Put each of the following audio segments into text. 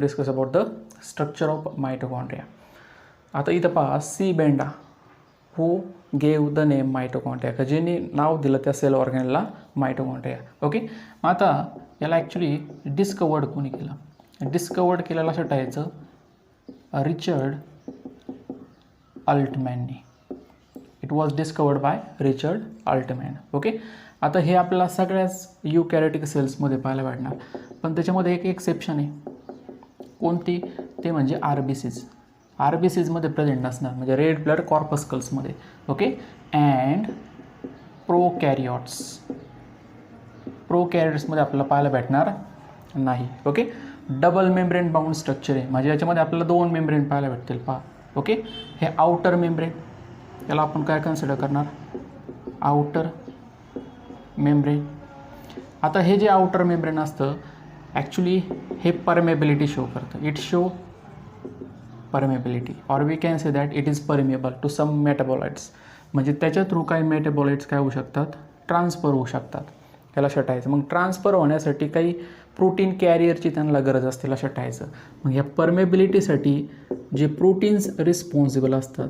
Discuss about the structure of mitochondria. आता इथं पहा C Benda who gave the name mitochondria, का ज्यांनी नाव दिलं त्या सेल ऑर्गॅनला माइटोकॉन्ड्रिया. ओके, आता याला ॲक्च्युली डिस्कवर्ड कोणी केलं? डिस्कवर्ड केलेलं असं टाकायचं रिचर्ड अल्टमॅनने. It was discovered by Richard Altman. Okay, आता हे आपल्याला सगळ्याच युकॅरियोटिक सेल्समध्ये पाहायला भेटणार, पण त्याच्यामध्ये एक एक्सेप्शन आहे. कोणती? ते म्हणजे आरबीसीज. आरबीसीजमध्ये प्रेझेंट नसणार, म्हणजे रेड ब्लड कॉर्पस्कल्समध्ये. Okay, and prokaryotes. प्रोकॅरियोट्समध्ये आपल्याला पाहायला भेटणार नाही. Okay, double membrane bound structure आहे, म्हणजे याच्यामध्ये आपल्याला 2 मेम्ब्रेन पाहायला भेटतील. पहा, ओके, हे आउटर मेम्ब्रेन, याला आपण काय कन्सिडर करणार? Outer membrane. आता हे जे आउटर मेम्ब्रेन असतं ॲक्च्युली हे परमेबिलिटी शो करतं. It show permeability, or we can say that it is permeable to some metabolites. म्हणजे त्याच्या थ्रू काही मेटाबॉलाइट्स काय होऊ शकतात? ट्रान्सफर होऊ शकतात. त्याला शटायचं. मग ट्रान्सफर होण्यासाठी काही प्रोटीन कॅरियरची त्यांना गरज असते, त्याला शटायचं. मग ह्या परमेबिलिटीसाठी जे प्रोटीन्स रिस्पॉन्सिबल असतात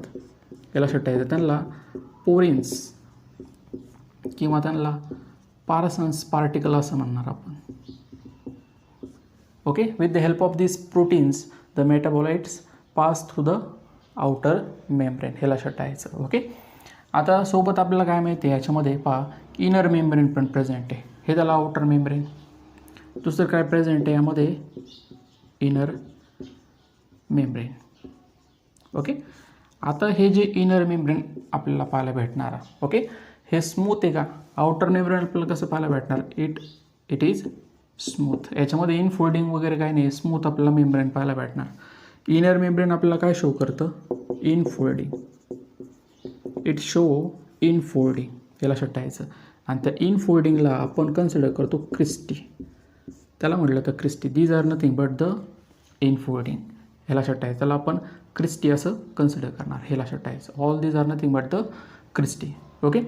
त्याला शटायचं. त्यांना पोरिन्स किंवा त्यांना पार्सन्स पार्टिकल असं म्हणणार आपण. Okay, with the help of this proteins the metabolites pass through the outer membrane, हे लक्षात ठेवायचं. ओके, आता सोबत आपल्याला काय माहिती आहे याच्यामध्ये? पहा, इनर मेम्ब्रेन पण प्रेझेंट आहे, हे त्याला आउटर मेम्ब्रेन. दुसरं काय प्रेझेंट आहे यामध्ये? Inner membrane. ओके, आता हे जे इनर मेम्ब्रेन आपल्याला पाहायला भेटणार, ओके, हे स्मूथ आहे का? आउटर मेम्ब्रेन आपल्याला कसं पाहायला भेटणार? It is smooth. याच्यामध्ये इनफोल्डिंग वगैरे काही नाही, स्मूथ आपल्याला मेम्ब्रेन पाहायला भेटणार. इनर मेम्ब्रेन आपल्याला काय शो करतं? इनफोल्डिंग. इट शो इनफोल्डिंग, याला शटायचं. आणि त्या इनफोल्डिंगला आपण कन्सिडर करतो क्रिस्टी. त्याला म्हटलं तर cristae. These are nothing but the infolding, ह्याला शटायचं. त्याला आपण क्रिस्टी असं कन्सिडर करणार, ह्याला शटायचं. All these are nothing but the cristae. Okay,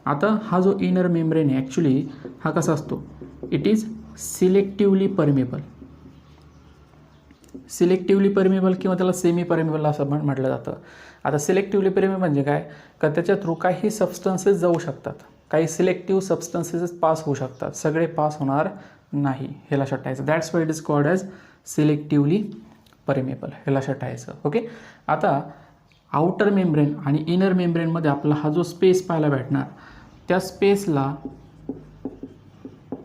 आता हा जो इनर मेम्ब्रेन आहे ॲक्च्युली हा कसा असतो? It is selectively permeable. Selectively permeable किंवा त्याला सेमी परमेबल असं म्हटलं जातं. आता सिलेक्टिवली परमेबल म्हणजे काय? का त्याच्या थ्रू काही सबस्टन्सेस जाऊ शकतात, काही सिलेक्टिव्ह सबस्टन्सेस पास होऊ शकतात, सगळे पास होणार नाही, हे लक्षात ठेवायचं. That's why it is called as selectively permeable, हे लक्षात ठेवायचं. ओके, आता आउटर मेम्ब्रेन आणि इनर मेम्ब्रेनमध्ये आपला हा जो स्पेस पाहायला भेटणार त्या स्पेसला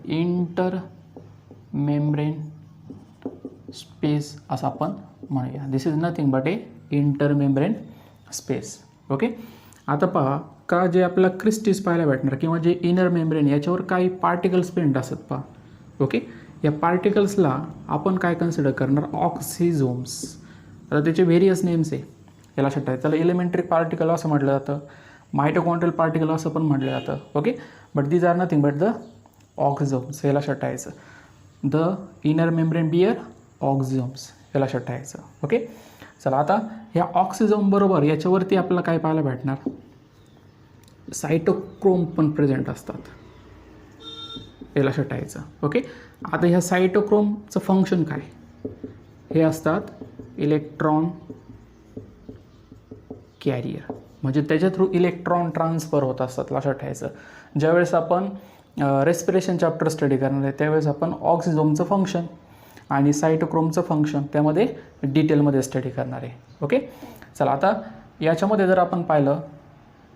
इंटर मेम्ब्रेन स्पेस असं आपण म्हणूया. This is nothing but a intermembrane space. Okay, आता पहा, का जे आपल्याला क्रिस्टीज पाहायला भेटणार किंवा जे इनर मेम्ब्रेन याच्यावर काही पार्टिकल्स प्रिंट असतात. पहा, ओके, या पार्टिकल्सला आपण काय कन्सिडर करणार? ऑक्सिझोम्स. आता त्याचे व्हेरियस नेम्स आहे, याला लक्षात ठेवायचं. त्याला एलिमेंटरी पार्टिकल असं म्हटलं जातं, मायटोकॉन्ड्रियल पार्टिकल असं पण म्हटलं जातं. Okay, but these are nothing but the oxysomes, हे लक्षात ठेवायचं. The inner membrane bear oxysomes, हे लक्षात ठेवायचं. ओके, चला आता ह्या ऑक्सिझोम बरोबर याच्यावरती आपल्याला काय पाहायला भेटणार? सायटोक्रोम पण प्रेझेंट असतात, हे लक्षात ठेवायचं. ओके, आता ह्या सायटोक्रोमचं फंक्शन काय? हे असतात इलेक्ट्रॉन कॅरियर, म्हणजे त्याच्या थ्रू इलेक्ट्रॉन ट्रान्सफर होत असतात, लक्षात ठेवायचं. ज्यावेळेस आपण रेस्पिरेशन चॅप्टर स्टडी करणार आहे त्यावेळेस आपण ऑक्सिझोमचं फंक्शन आणि सायटोक्रोमचं फंक्शन त्यामध्ये डिटेलमध्ये स्टडी करणार आहे. ओके, चला आता याच्यामध्ये जर आपण पाहिलं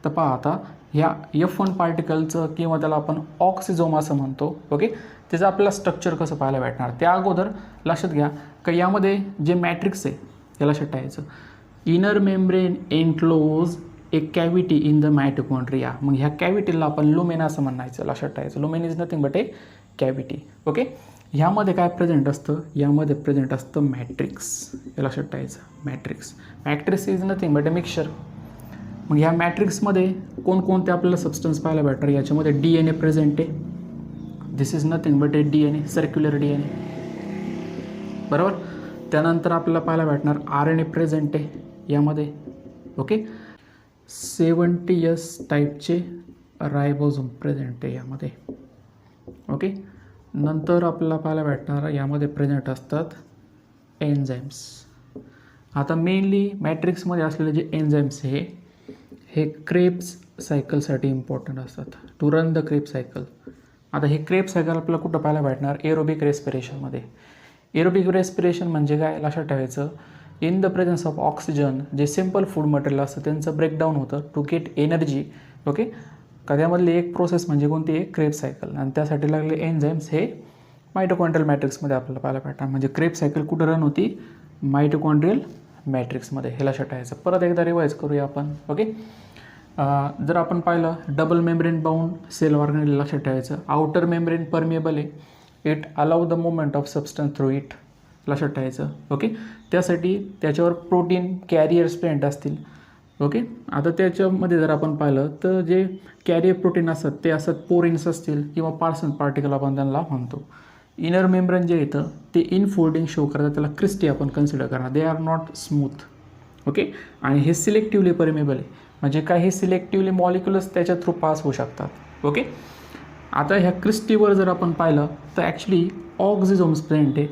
तर पहा, आता ह्या F1 पार्टिकलचं किंवा त्याला आपण ऑक्सिझोम असं म्हणतो. ओके, त्याचं आपल्याला स्ट्रक्चर कसं पाहायला भेटणार? त्या अगोदर लक्षात घ्या का यामध्ये जे मॅट्रिक्स आहे याला लक्षात ठेवायचं. Inner membrane enclose a cavity in the mitochondria. मग ह्या कॅव्हिटीला आपण लुमेन असं म्हणायचं, लक्षात ठेवायचं. Lumen is nothing but a cavity. Okay, ह्यामध्ये काय प्रेझेंट असतं? यामध्ये प्रेझेंट असतं मॅट्रिक्स, हे लक्षात ठेवायचं. Matrix is nothing but a mixture. मग ह्या मॅट्रिक्समध्ये कोणकोणते आपल्याला सबस्टन्स पाहायला भेटणार? याच्यामध्ये DNA प्रेझेंट आहे. This is nothing but a DNA, circular DNA, बरोबर. त्यानंतर आपल्याला पाहायला भेटणार RNA प्रेझेंट आहे यामध्ये. ओके, 70S टाईपचे रायबोझोम प्रेझेंट आहे यामध्ये. ओके, नंतर आपल्याला पाहायला भेटणार यामध्ये प्रेझेंट असतात एन्झाईम्स. आता मेनली मॅट्रिक्समध्ये असलेले जे एन्झाईम्स हे क्रेब्स सायकलसाठी इम्पॉर्टंट असतात, to run the Kreb cycle. आता हे क्रेब सायकल आपल्याला कुठं पाहायला भेटणार? एरोबिक रेस्पिरेशनमध्ये. एरोबिक रेस्पिरेशन म्हणजे काय लक्षात ठेवायचं, in the presence of oxygen जे सिम्पल फूड मटेरियल असतं त्यांचं ब्रेकडाऊन होतं टू गेट एनर्जी. ओके, त्यामधली एक प्रोसेस म्हणजे कोणती आहे? Kreb cycle. आणि त्यासाठी लागले एन्झाईम्स हे मायटोकॉन्ड्रियल मॅट्रिक्समध्ये आपल्याला पाहायला भेटणार. म्हणजे क्रेब सायकल कुठं रन होती? मायटोकॉन्ड्रियल मॅट्रिक्समध्ये. हे लक्षात ठेवायचं. परत एकदा रिवाईज करूया आपण. ओके, जर आपण पाहिलं double membrane bound cell organelle लक्षात ठेवायचं. आउटर मेम्ब्रेन परमिएबल आहे, it allow the movement of substance through it, लक्षात ठेवायचं. ओके, त्यासाठी त्याच्यावर प्रोटीन कॅरियर्स प्रेझेंट असतील. ओके, आता त्याच्यामध्ये जर आपण पाहिलं तर जे कॅरियर प्रोटीन असतात ते असतात पोरिन्स असतील किंवा पार्सन पार्टिकल आपण त्यांना म्हणतो. इनर मेम्ब्रेन जे येतं ते इनफोल्डिंग शो करतात, त्याला क्रिस्टी आपण कन्सिडर करणार. They are not smooth. Okay, आणि हे सिलेक्टिव्हली परमिएबल आहे, म्हणजे काही सिलेक्टिव्हली मॉलिक्युल्स त्याच्या थ्रू पास होऊ शकतात. ओके, आता ह्या क्रिस्टीवर जर आपण पाहिलं तर ॲक्च्युली ऑक्झिझोम्स प्रेझेंट आहे.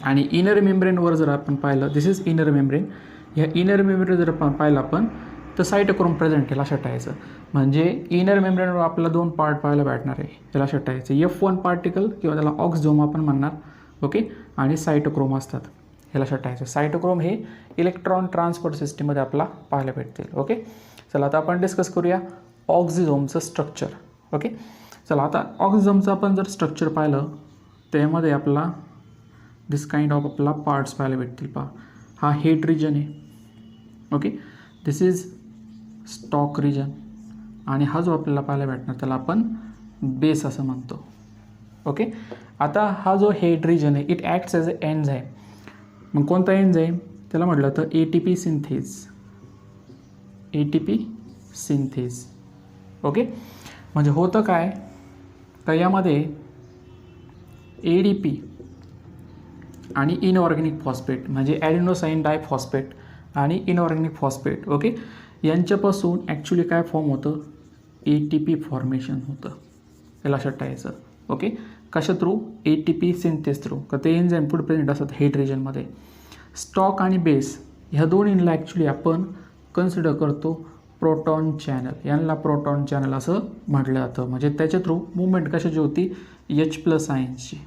आणि इनर मेम्ब्रेनवर जर आपण पाहिलं, दिस इज इनर मेम्ब्रेन. ह्या इनर मेम्ब्रेन जर आपण पाहिलं आपण तर सायटोक्रोम प्रेझेंट आहे, लक्षात ठेवायचं. म्हणजे इनर मेम्ब्रेनवर आपल्याला दोन पार्ट पाहायला भेटणार आहे, हे लक्षात ठेवायचं. F1 पार्टिकल किंवा त्याला ऑक्झोम आपण म्हणणार. ओके, आणि सायटोक्रोम असतात, हे लक्षात ठेवायचं. सायटोक्रोम हे इलेक्ट्रॉन ट्रान्सपोर्ट सिस्टीममध्ये आपल्याला पाहायला भेटतील. ओके, चला आता आपण डिस्कस करूया ऑक्झिझोमचं स्ट्रक्चर. ओके, चला आता ऑक्झिझोमचं आपण जर स्ट्रक्चर पाहिलं त्यामध्ये आपल्याला दिस काइंड ऑफ आपल्याला पार्ट्स पाहायला भेटतील. पहा, हा हेड रिजन आहे. Okay, this is stalk region. आणि हा जो आपल्याला पाहायला भेटणार त्याला आपण बेस असं म्हणतो. ओके, आता हा जो हेड रिजन आहे it acts as a enzyme. मग कोणता एन्झाईम? त्याला म्हटलं तर ATP synthase. ATP synthase. Okay, म्हणजे होतं काय तर यामध्ये ADP आणि इनऑर्गॅनिक फॉस्फेट म्हणजे ॲडिनोसाईन डायफॉस्फेट आणि इनऑर्गॅनिक फॉस्फेट. ओके, यांच्यापासून ॲक्च्युली काय फॉर्म होतं? ATP फॉर्मेशन होतं, हे लक्षात ठेवायचं. ओके, कशा थ्रू? ATP synthase through. का ते एन्झाईम फूड प्रेझेंट असतात हेड रिजनमध्ये. स्टॉक आणि बेस ह्या दोन्हीला ॲक्च्युली आपण कन्सिडर करतो प्रोटॉन चॅनल. यांना प्रोटॉन चॅनल असं म्हटलं जातं. म्हणजे त्याच्या थ्रू मुवमेंट कशाची होती? H+ आयन्सची,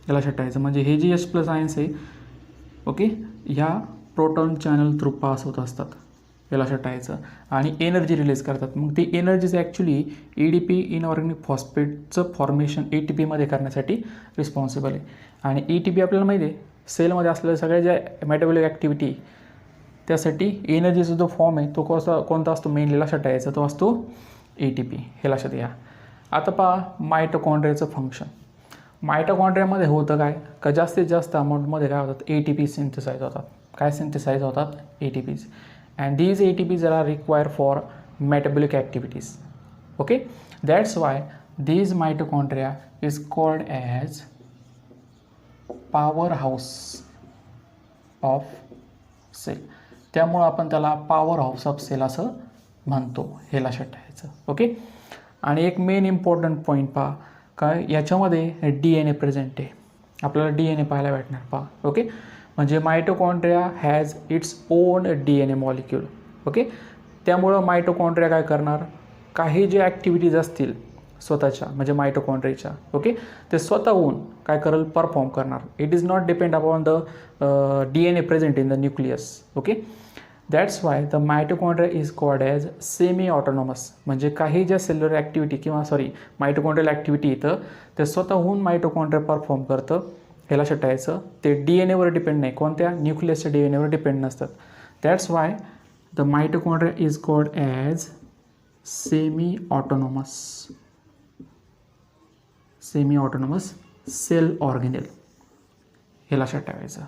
हे लक्षात ठेवायचं. म्हणजे हे जे H+ आयन्स आहे ओके ह्या प्रोटॉन चॅनल थ्रू पास होत असतात, हे लक्षात ठेवायचं. आणि एनर्जी रिलीज करतात. मग ती एनर्जीज ॲक्च्युली ADP इनऑर्गॅनिक फॉस्फेटचं फॉर्मेशन ATPमध्ये करण्यासाठी रिस्पॉन्सिबल आहे. आणि ATP आपल्याला माहिती आहे सेलमध्ये असलेल्या सगळ्या ज्या मेटाबॉलिक ॲक्टिव्हिटी त्यासाठी एनर्जीचा जो फॉर्म आहे तो कोणता असतो? मेनली लक्षात ठेवायचा तो असतो ATP, हे लक्षात घ्या. आता पहा मायटोकॉन्ड्रियाचं फंक्शन. मायटोकॉन्ड्रियामध्ये होतं काय का जास्तीत जास्त अमाऊंटमध्ये काय होतात? ATP सिंथेसाइज होतात. काय सिंथेसाइज होतात? ATPs. And these ATPs are required for metabolic activities. Okay, that's why these mitochondria is called as powerhouse of cell. त्यामुळे आपण त्याला पॉवर हाऊस ऑफ सेल असं म्हणतो, हे लक्षात ठेवायचं. ओके, आणि एक मेन इम्पॉर्टंट पॉईंट पहा काय याच्यामध्ये DNA प्रेझेंट आहे. आपल्याला DNA पाहायला भेटणार. पहा ओके, म्हणजे mitochondria has its own DNA molecule. Okay, त्यामुळं मायटोकॉन्ड्रिया काय करणार? काही जे ॲक्टिव्हिटीज असतील स्वतःच्या म्हणजे मायटोकॉन्ड्रियाच्या ओके ते स्वतःहून काय करेल? परफॉर्म करणार. It is not depend upon the DNA present in the nucleus. Okay, that's why the mitochondria is called as semi autonomous. म्हणजे काही ज्या सेल्युलर ॲक्टिव्हिटी किंवा मायटोकॉन्ड्रियल ॲक्टिव्हिटी येतं ते स्वतःहून मायटोकॉन्ड्रिया परफॉर्म करतं, हे लक्षात ठेवायचं. ते DNAवर डिपेंड नाही, कोणत्या? न्यूक्लियसच्या DNAवर डिपेंड नसतात. That's why the mitochondria is called as semi autonomous cell organelle, हे लक्षात ठेवायचं.